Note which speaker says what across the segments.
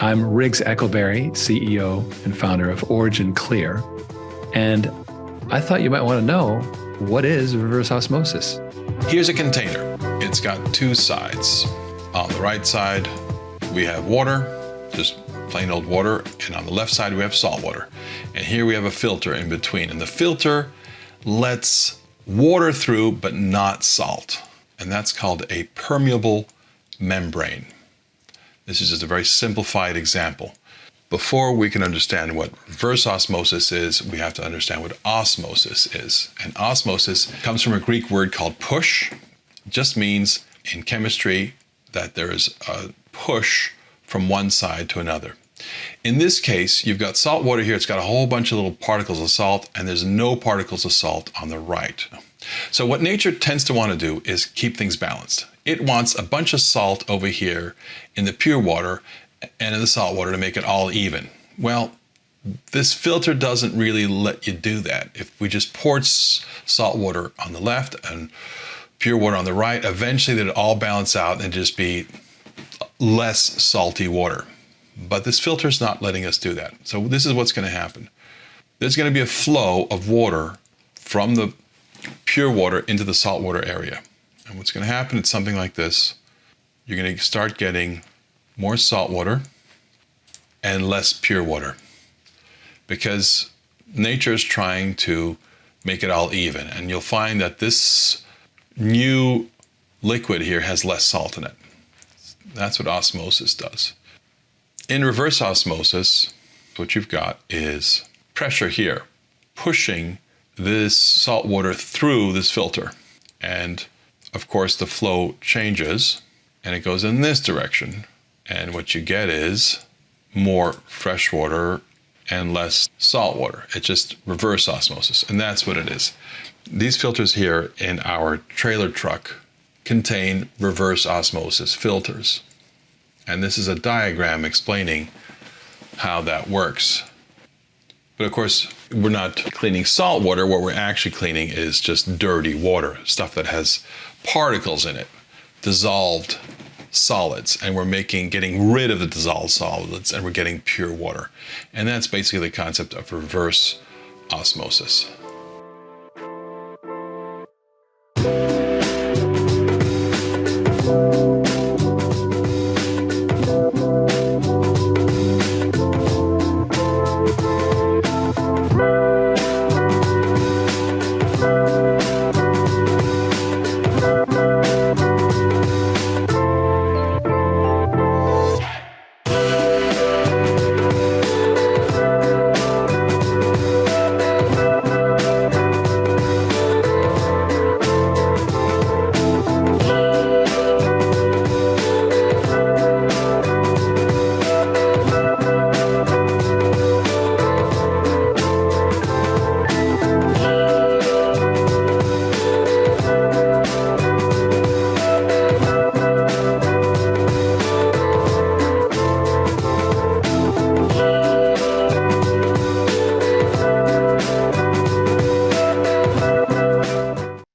Speaker 1: I'm Riggs Eckelberry, CEO and founder of OriginClear. And I thought you might want to know, what is reverse osmosis?
Speaker 2: Here's a container. It's got two sides. On the right side, we have water, just plain old water. And on the left side, we have salt water. And here we have a filter in between. And the filter lets water through, but not salt. And that's called a permeable membrane. This is just a very simplified example. Before we can understand what reverse osmosis is, we have to understand what osmosis is. And osmosis comes from a Greek word called push. It just means in chemistry that there is a push from one side to another. In this case, you've got salt water here. It's got a whole bunch of little particles of salt, and there's no particles of salt on the right. So what nature tends to want to do is keep things balanced. It wants a bunch of salt over here in the pure water and in the salt water to make it all even. Well, this filter doesn't really let you do that. If we just poured salt water on the left and pure water on the right, eventually they'd all balance out and just be less salty water. But this filter is not letting us do that. So this is what's going to happen. There's going to be a flow of water from the pure water into the saltwater area. And what's going to happen is something like this. You're going to start getting more salt water and less pure water, because nature is trying to make it all even. And you'll find that this new liquid here has less salt in it. That's what osmosis does. In reverse osmosis, what you've got is pressure here pushing this salt water through this filter. And of course, the flow changes and it goes in this direction. And what you get is more fresh water and less salt water. It's just reverse osmosis. And that's what it is. These filters here in our trailer truck contain reverse osmosis filters. And this is a diagram explaining how that works. But of course, we're not cleaning salt water. What we're actually cleaning is just dirty water, stuff that has particles in it, dissolved solids, and we're getting rid of the dissolved solids, and we're getting pure water. And that's basically the concept of reverse osmosis.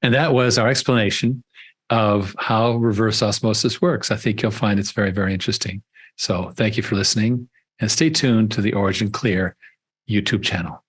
Speaker 1: And that was our explanation of how reverse osmosis works. I think you'll find it's very, very interesting. So thank you for listening, and stay tuned to the OriginClear YouTube channel.